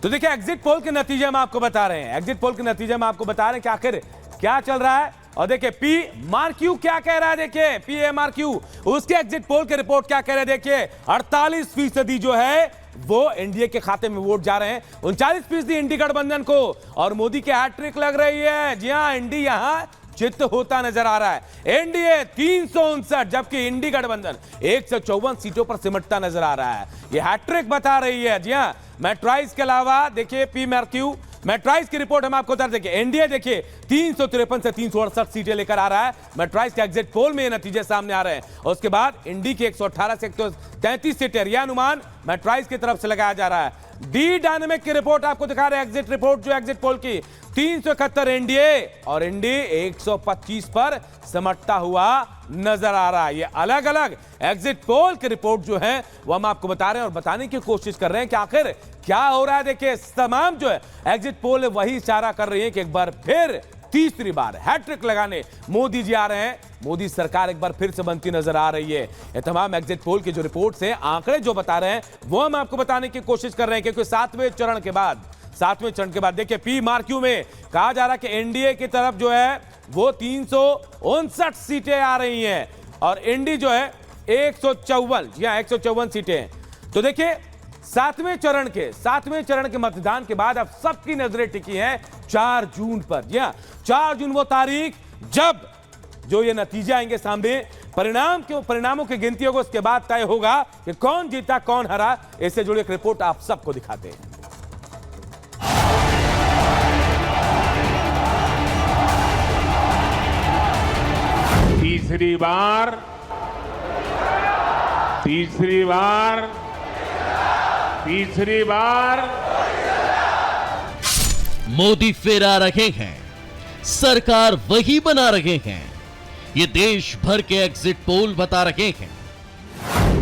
तो देखिए exit poll के नतीजे हम आपको बता रहे हैं, एग्जिट पोल के नतीजे हम आपको बता रहे हैं कि आखिर क्या चल रहा है। और देखिए पी मार्क्यू क्या कह रहा है, देखिए PMRQ उसके एग्जिट पोल के रिपोर्ट क्या कह रहे हैं। देखिए 48% जो है वो एनडीए के खाते में वोट जा रहे हैं, 39% एनडीए गठबंधन को, और मोदी की हैट्रिक लग रही है। जी हां, एनडीए यहां चित्त होता नजर आ रहा है। एनडीए 359 जबकि इंडी गठबंधन 154 सीटों पर सिमटता नजर आ रहा है। यह हैट्रिक बता रही है। जी हां, मैट्राइज के अलावा देखिए PMRQ मैट्राइज की रिपोर्ट हम आपको बता देखिए एनडीए देखिए 353 से 368 सीटें लेकर आ रहा है। मैट्राइज के एग्जिट पोल में ये नतीजे सामने आ रहे हैं। और उसके बाद इंडी की 118 से 133 सीटें, यह अनुमान मैट्राइज की तरफ से लगाया जा रहा है। डी डायनेमिक की रिपोर्ट आपको दिखा रहे हैं, एग्जिट रिपोर्ट जो एग्जिट पोल की 371 एनडीए और इंडी 125 पर सिमटता हुआ नजर आ रहा है। ये अलग अलग एग्जिट पोल की रिपोर्ट जो है वो हम आपको बता रहे हैं और बताने की कोशिश कर रहे हैं कि आखिर क्या हो रहा है। देखिए तमाम जो है एग्जिट पोल वही इशारा कर रही है कि एक बार फिर तीसरी बार हैट्रिक लगाने मोदी जी आ रहे हैं। मोदी सरकार एक बार फिर से बनती नजर आ रही है। ये तमाम एग्जिट पोल की जो रिपोर्ट्स हैं, आंकड़े जो बता रहे हैं वो हम आपको बताने की कोशिश कर रहे हैं, क्योंकि सातवें चरण के बाद देखिए PMRQ में कहा जा रहा है कि एनडीए की तरफ जो है वो 359 सीटें आ रही हैं और एनडी जो है 154 सीटें। तो देखिए सातवें चरण के मतदान के बाद अब सबकी नजरें टिकी हैं 4 जून पर। जी हां, 4 जून वो तारीख जब जो ये नतीजे आएंगे सामने, परिणामों की गिनती होगी, उसके बाद तय होगा कि कौन जीता कौन हरा। इससे जुड़ी एक रिपोर्ट आप सबको दिखाते हैं। तीसरी बार मोदी फिर आ रहे हैं, सरकार वही बना रहे हैं, ये देश भर के एग्जिट पोल बता रहे हैं।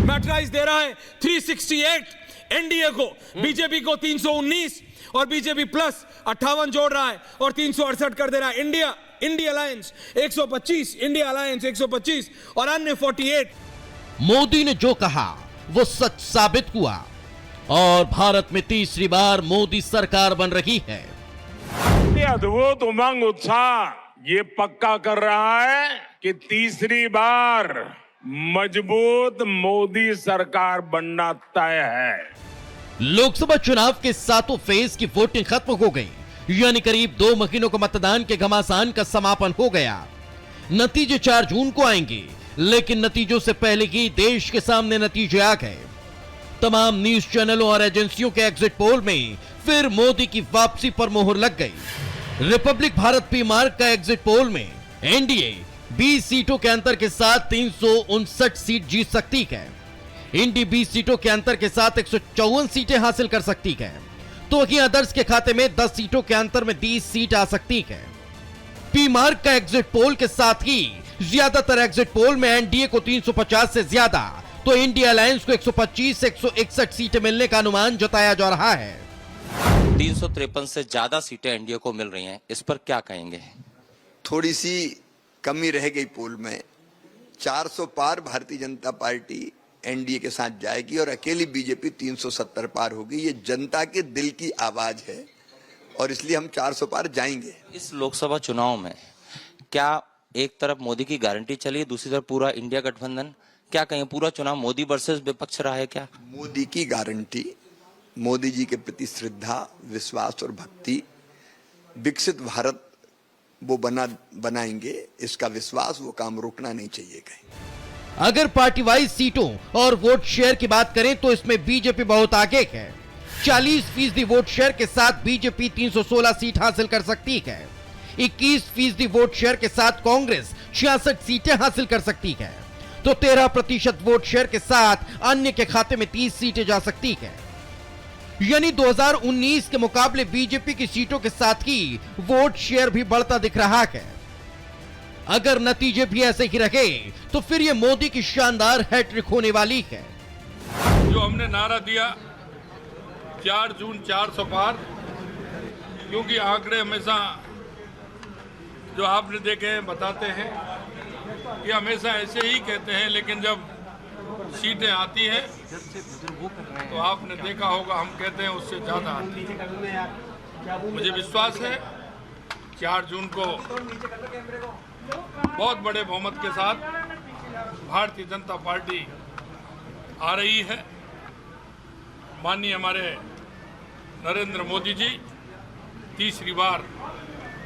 मैट्राइज दे रहा है 368 एनडीए को, बीजेपी को 319 और बीजेपी प्लस 58 जोड़ रहा है और 368 कर दे रहा है। इंडिया अलायंस 125, इंडिया अलायंस 125 और अन्य 48। मोदी ने जो कहा वो सच साबित हुआ और भारत में तीसरी बार मोदी सरकार बन रही है। ये अद्भुत उमंग उत्साह ये पक्का कर रहा है कि तीसरी बार मजबूत मोदी सरकार बनना तय है। लोकसभा चुनाव के 7 फेज की वोटिंग खत्म हो गई, यानी करीब 2 महीनों का मतदान के घमासान का समापन हो गया। नतीजे 4 जून को आएंगे, लेकिन नतीजों से पहले ही देश के सामने नतीजे आ गए। तमाम न्यूज चैनलों और एजेंसियों के एग्जिट पोल में फिर मोदी की वापसी पर मोहर लग गई। रिपब्लिक भारत PMark का एग्जिट पोल में एनडीए 20 सीटों के अंतर के साथ 359 सीट जीत सकती है। इंडी 20 सीटों के अंतर के साथ 154 सीटें हासिल कर सकती है, तो वहीं अदर्स के खाते में 10 सीटों के अंतर में 30 सीट आ सकती है। PMark का एग्जिट पोल के साथ ही ज्यादातर एग्जिट पोल में एनडीए को 350 से ज्यादा तो इंडिया अलायंस को 125 से 161 सीटें मिलने का अनुमान जताया जा रहा है। 353 से ज्यादा सीटें एनडीए को मिल रही हैं, इस पर क्या कहेंगे? थोड़ी सी कमी रह गई पोल में। 400 पार भारतीय जनता पार्टी एनडीए के साथ जाएगी और अकेली बीजेपी 370 पार होगी। ये जनता के दिल की आवाज है और इसलिए हम 400 पार जाएंगे। इस लोकसभा चुनाव में क्या एक तरफ मोदी की गारंटी चली, दूसरी तरफ पूरा इंडिया गठबंधन, क्या कहें पूरा चुनाव मोदी वर्सेस विपक्ष रहा है? क्या मोदी की गारंटी, मोदी जी के प्रति श्रद्धा, विश्वास और भक्ति, विकसित भारत वो बनाएंगे, इसका विश्वास, वो काम रुकना नहीं चाहिए कहीं। अगर पार्टी वाइज सीटों और वोट शेयर की बात करें तो इसमें बीजेपी बहुत आगे है। 40% वोट शेयर के साथ बीजेपी 316 सीट हासिल कर सकती है। 21% वोट शेयर के साथ कांग्रेस 66 सीटें हासिल कर सकती है, तो 13% वोट शेयर के साथ अन्य के खाते में 30 सीटें जा सकती है। यानी 2019 के मुकाबले बीजेपी की सीटों के साथ ही वोट शेयर भी बढ़ता दिख रहा है। अगर नतीजे भी ऐसे ही रहे तो फिर ये मोदी की शानदार हैट्रिक होने वाली है। जो हमने नारा दिया 4 जून 400 पार, क्योंकि आंकड़े हमेशा जो आपने देखे हैं बताते हैं, ये हमेशा ऐसे ही कहते हैं, लेकिन जब सीटें आती हैं तो आपने देखा होगा हम कहते हैं उससे ज़्यादा आती है। मुझे विश्वास है 4 जून को बहुत बड़े बहुमत के साथ भारतीय जनता पार्टी आ रही है। माननीय हमारे नरेंद्र मोदी जी तीसरी बार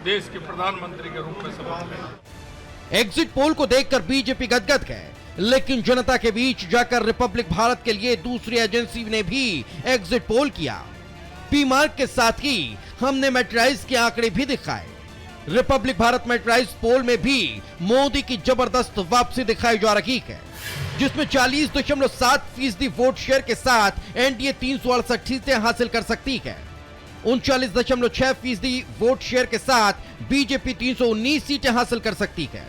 देश के प्रधानमंत्री के रूप में शपथ लेंगे। एग्जिट पोल को देखकर बीजेपी गदगद है, लेकिन जनता के बीच जाकर रिपब्लिक भारत के लिए दूसरी एजेंसी ने भी एग्जिट पोल किया। पी मार्क के साथ ही हमने मैट्राइज के आंकड़े भी दिखाए। रिपब्लिक भारत मैट्राइज पोल में भी मोदी की जबरदस्त वापसी दिखाई जा रही है, जिसमें 40.7% वोट शेयर के साथ एनडीए 368 सीटें हासिल कर सकती है। 39.6% वोट शेयर के साथ बीजेपी 319 सीटें हासिल कर सकती है।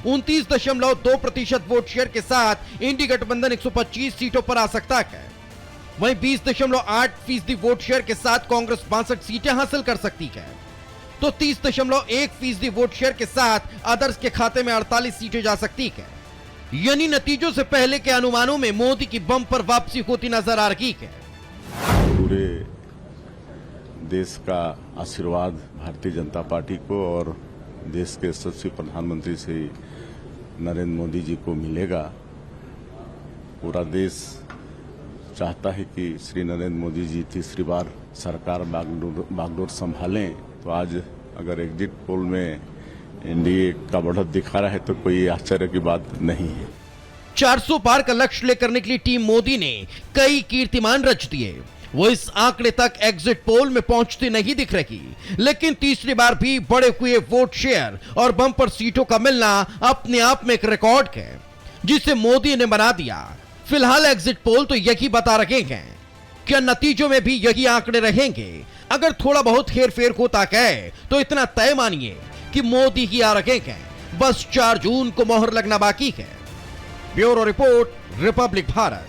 29.2% वोट शेयर के साथ इंडी गठबंधन 125 सीटों पर आ सकता है। वहीं 20.8% वोट शेयर के साथ कांग्रेस 62 सीटें हासिल कर सकती है। तो 30.1% वोट शेयर के साथ अदर्स के खाते में 48 सीटें जा सकती है। यानी नतीजों से पहले के अनुमानों में मोदी की बम्पर वापसी होती नजर आ रही है। पूरे देश का आशीर्वाद भारतीय जनता पार्टी को और देश के यशस्वी प्रधानमंत्री श्री नरेंद्र मोदी जी को मिलेगा। पूरा देश चाहता है कि श्री नरेंद्र मोदी जी तीसरी बार सरकार बागडोर संभालें। तो आज अगर एग्जिट पोल में एनडीए का बढ़त दिखा रहा है तो कोई आश्चर्य की बात नहीं है। 400 पार का लक्ष्य लेकर निकली टीम मोदी ने कई कीर्तिमान रच दिए। वो इस आंकड़े तक एग्जिट पोल में पहुंचती नहीं दिख रही, लेकिन तीसरी बार भी बढ़े हुए वोट शेयर और बम्पर सीटों का मिलना अपने आप में एक रिकॉर्ड है, जिसे मोदी ने बना दिया। फिलहाल एग्जिट पोल तो यही बता रहे हैं, क्या नतीजों में भी यही आंकड़े रहेंगे? अगर थोड़ा बहुत हेरफेर होता है तो इतना तय मानिए कि मोदी ही आ रहे हैं। बस 4 जून को मोहर लगना बाकी है। Bureau report, Republic Bharat.